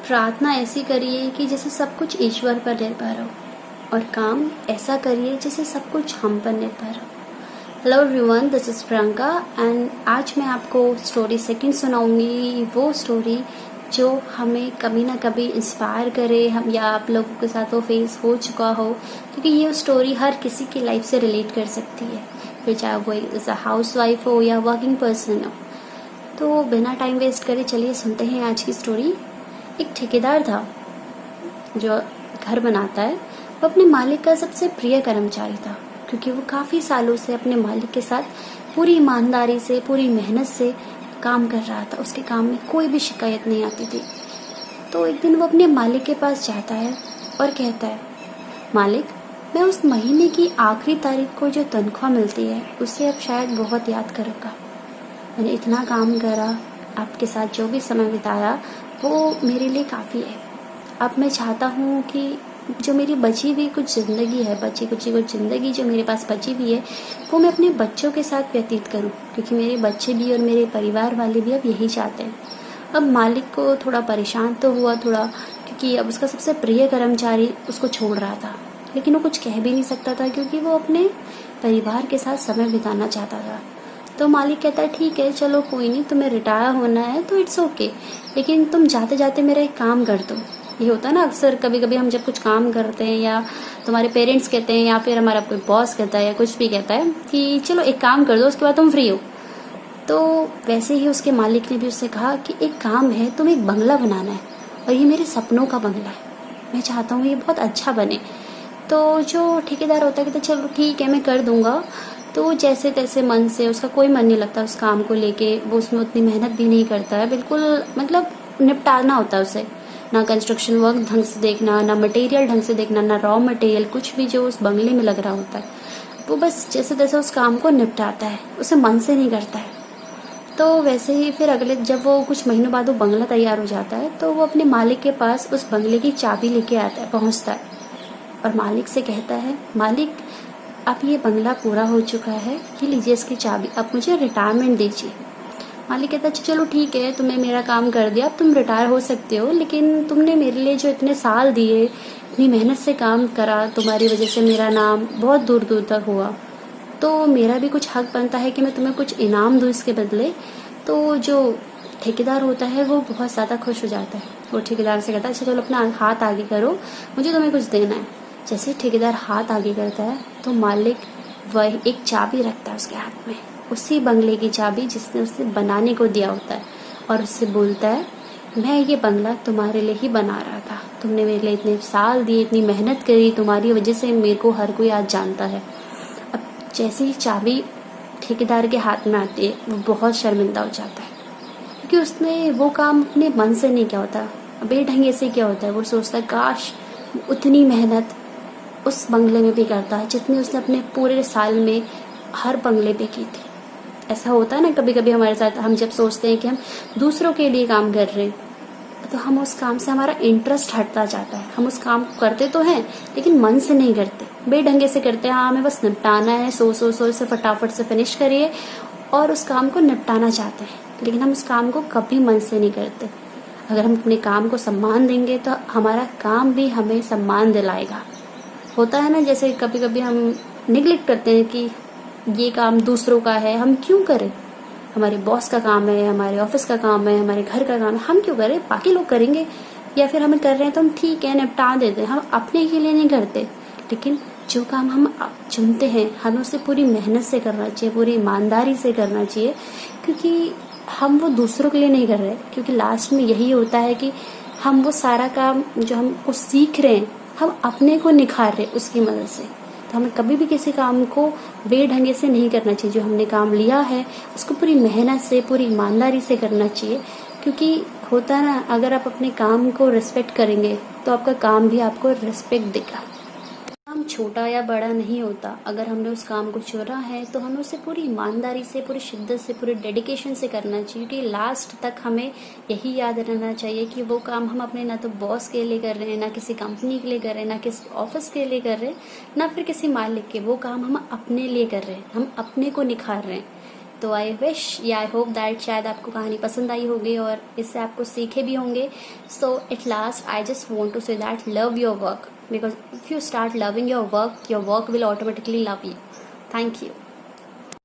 प्रार्थना ऐसी करिए कि जैसे सब कुछ ईश्वर पर निर्भर हो, और काम ऐसा करिए जैसे सब कुछ हम पर निर्भर हो। Hello everyone, this is Priyanka and आज मैं आपको स्टोरी सेकंड सुनाऊंगी। वो स्टोरी जो हमें कभी ना कभी इंस्पायर करे, हम या आप लोगों के साथ वो फेस हो चुका हो, क्योंकि ये स्टोरी हर किसी की लाइफ से रिलेट कर सकती है, फिर चाहे वो एज अ हाउस वाइफ हो या वर्किंग पर्सन हो। तो बिना टाइम वेस्ट करे चलिए सुनते हैं आज की स्टोरी। एक ठेकेदार था जो घर बनाता है। वो अपने मालिक का सबसे प्रिय कर्मचारी था, क्योंकि वो काफ़ी सालों से अपने मालिक के साथ पूरी ईमानदारी से, पूरी मेहनत से काम कर रहा था। उसके काम में कोई भी शिकायत नहीं आती थी। तो एक दिन वो अपने मालिक के पास जाता है और कहता है, मालिक, मैं उस महीने की आखिरी तारीख को जो तनख्वाह मिलती है उसे अब शायद बहुत याद करूँगा। मैंने इतना काम करा, आपके साथ जो भी समय बिताया वो मेरे लिए काफ़ी है। अब मैं चाहता हूँ कि जो मेरी बची हुई कुछ ज़िंदगी है, कुछ ज़िंदगी जो मेरे पास बची हुई है, वो मैं अपने बच्चों के साथ व्यतीत करूँ, क्योंकि मेरे बच्चे भी और मेरे परिवार वाले भी अब यही चाहते हैं। अब मालिक को थोड़ा परेशान तो हुआ थोड़ा, क्योंकि अब उसका सबसे प्रिय कर्मचारी उसको छोड़ रहा था, लेकिन वो कुछ कह भी नहीं सकता था, क्योंकि वो अपने परिवार के साथ समय बिताना चाहता था। तो मालिक कहता है, ठीक है, चलो कोई नहीं, तुम्हें रिटायर होना है तो इट्स ओके, लेकिन तुम जाते जाते मेरा एक काम कर दो। ये होता है ना, अक्सर कभी कभी हम जब कुछ काम करते हैं, या तुम्हारे पेरेंट्स कहते हैं, या फिर हमारा कोई बॉस कहता है, या कुछ भी कहता है कि चलो एक काम कर दो, उसके बाद तुम फ्री हो। तो वैसे ही उसके मालिक ने भी उससे कहा कि एक काम है, तुम्हें एक बंगला बनाना है, और ये मेरे सपनों का बंगला है। मैं चाहता हूँ ये बहुत अच्छा बने। तो जो ठेकेदार होता है कहता है, चलो ठीक है, मैं कर दूंगा। तो जैसे तैसे मन से, उसका कोई मन नहीं लगता उस काम को लेके, वो उसमें उतनी मेहनत भी नहीं करता है, बिल्कुल मतलब निपटाना होता है उसे। ना कंस्ट्रक्शन वर्क ढंग से देखना, ना मटेरियल ढंग से देखना, ना रॉ मटेरियल, कुछ भी जो उस बंगले में लग रहा होता है, वो बस जैसे तैसे उस काम को निपटाता है, उसे मन से नहीं करता है। तो वैसे ही फिर अगले, जब वो कुछ महीनों बाद वो बंगला तैयार हो जाता है, तो वो अपने मालिक के पास उस बंगले की चाबी लेके आता है, पहुंचता है, और मालिक से कहता है, मालिक, अब ये बंगला पूरा हो चुका है, ये लीजिए इसकी चाबी, अब मुझे रिटायरमेंट दीजिए। मालिक कहता है, अच्छा चलो ठीक है, तुमने मेरा काम कर दिया, अब तुम रिटायर हो सकते हो, लेकिन तुमने मेरे लिए जो इतने साल दिए, इतनी मेहनत से काम करा, तुम्हारी वजह से मेरा नाम बहुत दूर दूर तक हुआ, तो मेरा भी कुछ हक बनता है कि मैं तुम्हें कुछ इनाम दूँ इसके बदले। तो जो ठेकेदार होता है वो बहुत ज़्यादा खुश हो जाता है। वो ठेकेदार से कहता है, अच्छा चलो अपना हाथ आगे करो, मुझे तुम्हें कुछ देना है। जैसे ही ठेकेदार हाथ आगे करता है तो मालिक वह एक चाबी रखता है उसके हाथ में, उसी बंगले की चाबी जिसने उसे बनाने को दिया होता है, और उससे बोलता है, मैं ये बंगला तुम्हारे लिए ही बना रहा था, तुमने मेरे लिए इतने साल दिए, इतनी मेहनत करी, तुम्हारी वजह से मेरे को हर कोई आज जानता है। अब जैसे ही चाबी ठेकेदार के हाथ में आती है, वो बहुत शर्मिंदा हो जाता है, क्योंकि उसने वो काम अपने मन से नहीं किया होता, बेढंगे से किया होता है। वो सोचता है, काश उतनी मेहनत उस बंगले में भी करता है जितनी उसने अपने पूरे साल में हर बंगले पे की थी। ऐसा होता है ना कभी कभी हमारे साथ, हम जब सोचते हैं कि हम दूसरों के लिए काम कर रहे हैं, तो हम उस काम से हमारा इंटरेस्ट हटता जाता है। हम उस काम को करते तो हैं, लेकिन मन से नहीं करते, बेढंगे से करते हैं। हाँ, हमें बस निपटाना है, सो से फटाफट से फिनिश करिए, और उस काम को निपटाना चाहते हैं, लेकिन हम उस काम को कभी मन से नहीं करते। अगर हम अपने काम को सम्मान देंगे तो हमारा काम भी हमें सम्मान दिलाएगा। होता है ना, जैसे कभी कभी हम निगलेक्ट करते हैं कि ये काम दूसरों का है, हम क्यों करें, हमारे बॉस का काम है, हमारे ऑफिस का काम है, हमारे घर का काम है, हम क्यों करें, बाकी लोग करेंगे, या फिर हमें कर रहे हैं तो हम ठीक है निपटा देते हैं, हम अपने के लिए नहीं करते। लेकिन जो काम हम चुनते हैं, हमें उसे पूरी मेहनत से करना चाहिए, पूरी ईमानदारी से करना चाहिए, क्योंकि हम वो दूसरों के लिए नहीं कर रहे। क्योंकि लास्ट में यही होता है कि हम वो सारा काम जो हम कुछ सीख रहे हैं, हम अपने को निखार रहे उसकी मदद से। तो हमें कभी भी किसी काम को बेढंगे से नहीं करना चाहिए। जो हमने काम लिया है उसको पूरी मेहनत से, पूरी ईमानदारी से करना चाहिए, क्योंकि होता है ना, अगर आप अपने काम को रिस्पेक्ट करेंगे तो आपका काम भी आपको रिस्पेक्ट देगा। काम छोटा या बड़ा नहीं होता, अगर हमने उस काम को चुना है तो हमें उसे पूरी ईमानदारी से, पूरी शिद्दत से, पूरे डेडिकेशन से करना चाहिए, क्योंकि लास्ट तक हमें यही याद रहना चाहिए कि वो काम हम अपने ना तो बॉस के लिए कर रहे हैं, ना किसी कंपनी के लिए कर रहे हैं, ना किसी ऑफिस के लिए कर रहे हैं, ना फिर किसी मालिक के। वो काम हम अपने लिए कर रहे हैं, हम अपने को निखार रहे हैं। तो आई विश या आई होप दैट शायद आपको कहानी पसंद आई होगी और इससे आपको सीखे भी होंगे. So at last I just want to say that love your work, because if you start loving your work will automatically love you. Thank you.